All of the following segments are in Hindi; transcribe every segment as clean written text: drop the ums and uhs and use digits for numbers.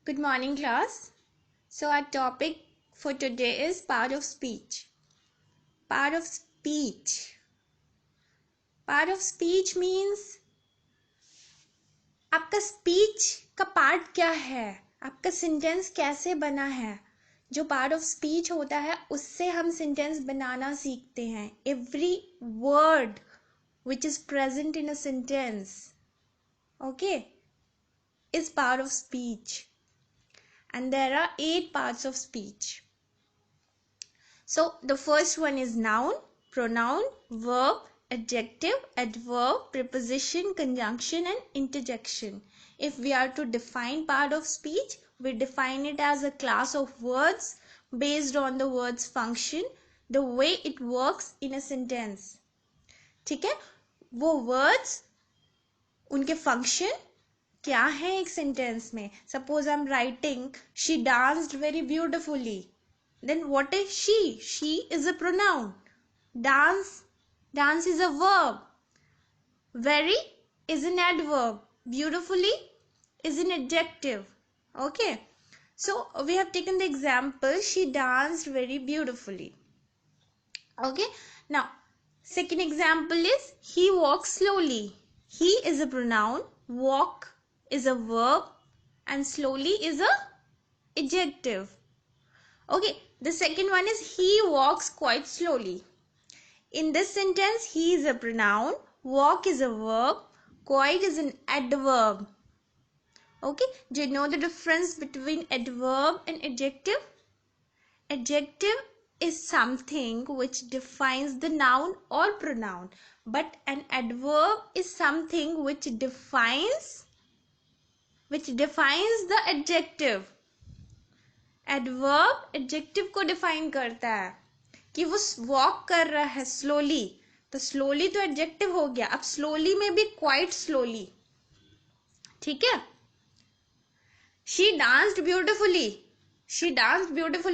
Good morning, class. So our topic for today is part of speech. Part of speech. Part of speech means आपका speech का part क्या है, आपका sentence कैसे बना है. जो part of speech होता है उससे हम sentence बनाना सीखते हैं. Every word which is present in a sentence, okay, is part of speech. And there are 8 parts of speech. So the first one is noun, pronoun, verb, adjective, adverb, preposition, conjunction and interjection. If we are to define part of speech, we define it as a class of words based on the word's function, the way it works in a sentence. ठीक है, वो words उनके function क्या है एक sentence में. Suppose I'm writing she danced very beautifully. Then what is she? She is a pronoun. Dance is a verb. Very is an adverb. Beautifully is an adjective. Okay. So we have taken the example she danced very beautifully. Okay. Now second example is he walks slowly. He is a pronoun. Walk is a verb and slowly is a adjective. Okay, the second one is he walks quite slowly. In this sentence, he is a pronoun, walk is a verb, quite is an adverb. Okay, do you know the difference between adverb and adjective? Adjective is something which defines the noun or pronoun, but an adverb is something which defines the adjective. Adverb adjective को डिफाइन करता है कि वो वॉक कर रहा है स्लोली, तो स्लोली तो एडजेक्टिव हो गया. अब स्लोली में भी क्वाइट स्लोली. ठीक है. शी डांस्ड ब्यूटिफुली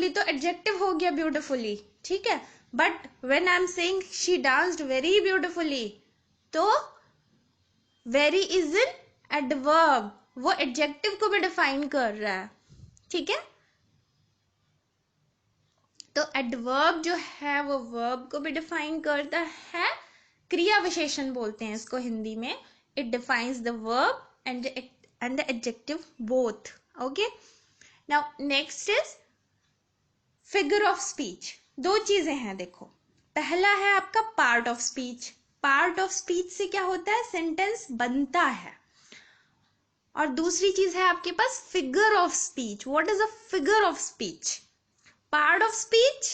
तो एडजेक्टिव हो गया ब्यूटिफुली. ठीक है. But when I am saying she danced very beautifully, तो वेरी इज एन एडवर्ब, वो एडजेक्टिव को भी डिफाइन कर रहा है. ठीक है. तो एडवर्ब जो है वो वर्ब को भी डिफाइन करता है. क्रिया विशेषण बोलते हैं इसको हिंदी में. It defines the verb and the adjective both. Okay. Now next is figure of speech. दो चीजें हैं देखो. पहला है आपका part of speech. Part of speech से क्या होता है, सेंटेंस बनता है. और दूसरी चीज है आपके पास figure of speech. What is a figure of speech? Part of speech,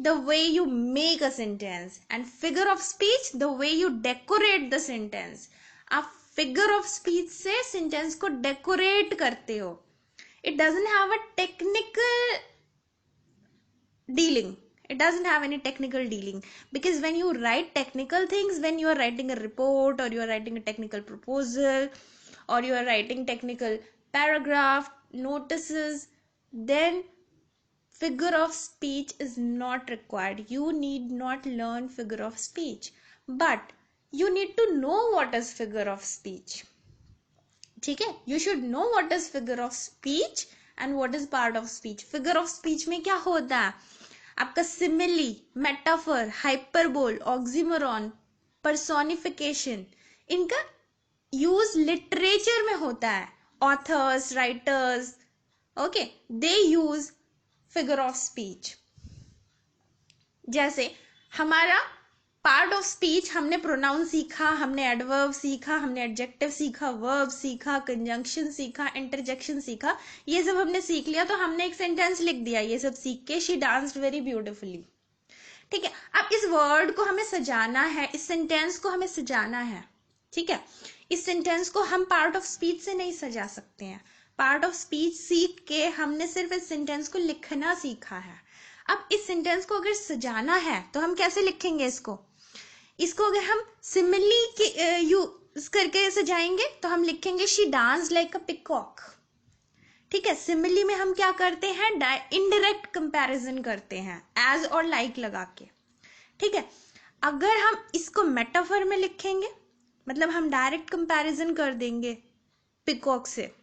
the way you make a sentence, and figure of speech, the way you decorate the sentence. आप figure of speech से sentence को decorate करते हो. It doesn't have a technical dealing. It doesn't have any technical dealing, because when you write technical things, when you are writing a report or you are writing a technical proposal or you are writing technical paragraph notices, then figure of speech is not required. You need not learn figure of speech, but you need to know what is figure of speech. ठीक है. You should know what is figure of speech and what is part of speech. Figure of speech में क्या होता है, आपका simile, metaphor, hyperbole, oxymoron, personification, इनका यूज लिटरेचर में होता है. Authors, writers, okay, they use figure of speech. जैसे हमारा पार्ट ऑफ स्पीच, हमने प्रोनाउन सीखा, हमने एडवर्ब सीखा, हमने एडजेक्टिव सीखा, वर्ब सीखा, कंजंक्शन सीखा, इंटरजेक्शन सीखा. ये सब हमने सीख लिया तो हमने एक सेंटेंस लिख दिया. ये सब सीख के शी डांस्ड वेरी ब्यूटिफुली. ठीक है. अब इस वर्ड को हमें सजाना है, इस सेंटेंस को हमें सजाना है. ठीक है. इस सेंटेंस को हम पार्ट ऑफ स्पीच से नहीं सजा सकते हैं. पार्ट ऑफ स्पीच सीख के हमने सिर्फ इस सेंटेंस को लिखना सीखा है. अब इस सेंटेंस को अगर सजाना है तो हम कैसे लिखेंगे इसको अगर हम सिमिली के यूज करके सजाएंगे तो हम लिखेंगे she dance like a peacock. ठीक है. सिमिली में हम क्या करते हैं, इनडायरेक्ट कंपैरिजन करते हैं, एज और लाइक लगा के. ठीक है. अगर हम इसको मेटाफर में लिखेंगे, मतलब हम डायरेक्ट कंपैरिजन कर देंगे पिकॉक से,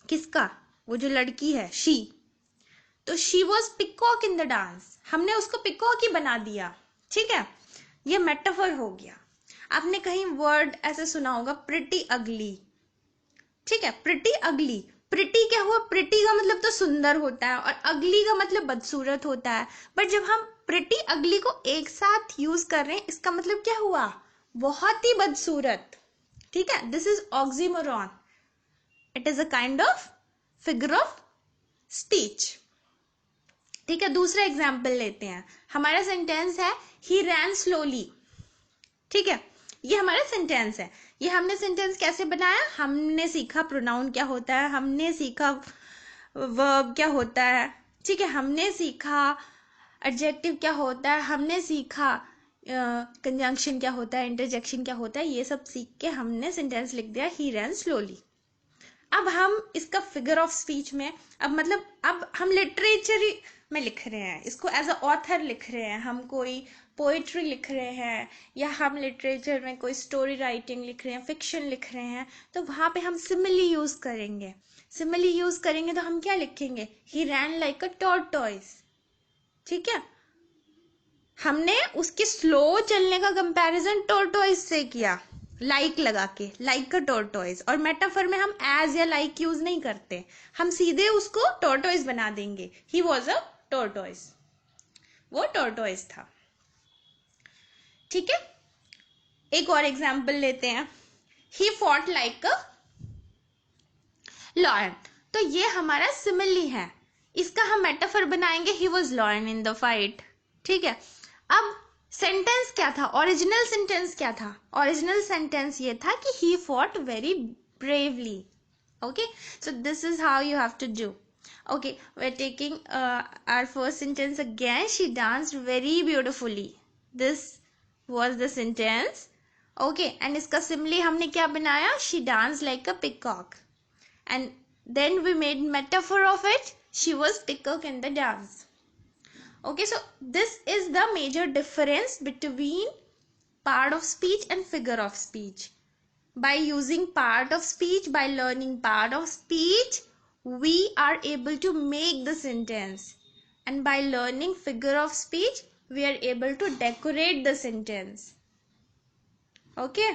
किसका? वो जो लड़की है, शी। तो she was peacock in the dance, हमने उसको पिकॉक ही बना दिया। ठीक है, ये मेटाफर हो गया। आपने कहीं वर्ड ऐसे सुना होगा, प्रिटी अगली। ठीक है, प्रिटी अगली। प्रिटी क्या हुआ? प्रिटी का मतलब तो सुंदर होता है और अगली का मतलब बदसूरत होता है। बट जब हम प्रिटी अगली को एक साथ यूज कर रहे हैं, इसका मतलब क्या हुआ? बहुत ही बदसूरत। ठीक है, this is oxymoron. It is a kind of figure of speech. ठीक है, दूसरा एग्जाम्पल लेते हैं। हमारा सेंटेंस है ही रैन स्लोली। ठीक है, ये हमारा सेंटेंस है। ये हमने सेंटेंस कैसे बनाया? हमने सीखा प्रोनाउन क्या होता है, हमने सीखा वर्ब क्या होता है। ठीक है, हमने सीखा एडजेक्टिव क्या होता है, हमने सीखा कंजंक्शन क्या होता है, इंटरजेक्शन क्या होता है। ये सब सीख के हमने सेंटेंस लिख दिया, ही रैन स्लोली। अब हम इसका फिगर ऑफ स्पीच में, अब हम लिटरेचर में लिख रहे हैं, इसको एज अ ऑथर लिख रहे हैं, हम कोई पोइट्री लिख रहे हैं, या हम लिटरेचर में कोई स्टोरी राइटिंग लिख रहे हैं, फिक्शन लिख रहे हैं, तो वहां पे हम सिमिली यूज करेंगे। सिमिली यूज करेंगे तो हम क्या लिखेंगे? ही रैन लाइक अ टॉर्टोइस। ठीक है, हमने उसके स्लो चलने का कंपैरिजन टॉर्टोइस से किया, लाइक लगा के, लाइक का टॉर्टोइस। और मेटाफर में हम एज या लाइक यूज नहीं करते, हम सीधे उसको टॉर्टोइस बना देंगे। ही वॉज अ टॉर्टोइस, वो टॉर्टोइस था। ठीक है, एक और एग्जाम्पल लेते हैं। He fought like a lion. तो ये हमारा सिमिली है, इसका हम मेटाफर बनाएंगे, he was lion in the fight. ठीक है, अब सेंटेंस क्या था? ओरिजिनल सेंटेंस क्या था? ओरिजिनल सेंटेंस ये था कि he fought very bravely. okay, so this is how you have to do. Okay, we're taking our first sentence again. She danced very beautifully. This was the sentence. Okay, and इसका simile हमने क्या बनाया? She danced like a peacock. And then we made metaphor of it. She was peacock in the dance. Okay, so this is the major difference between part of speech and figure of speech. By using part of speech, by learning part of speech, we are able to make the sentence. And by learning figure of speech, we are able to decorate the sentence. Okay.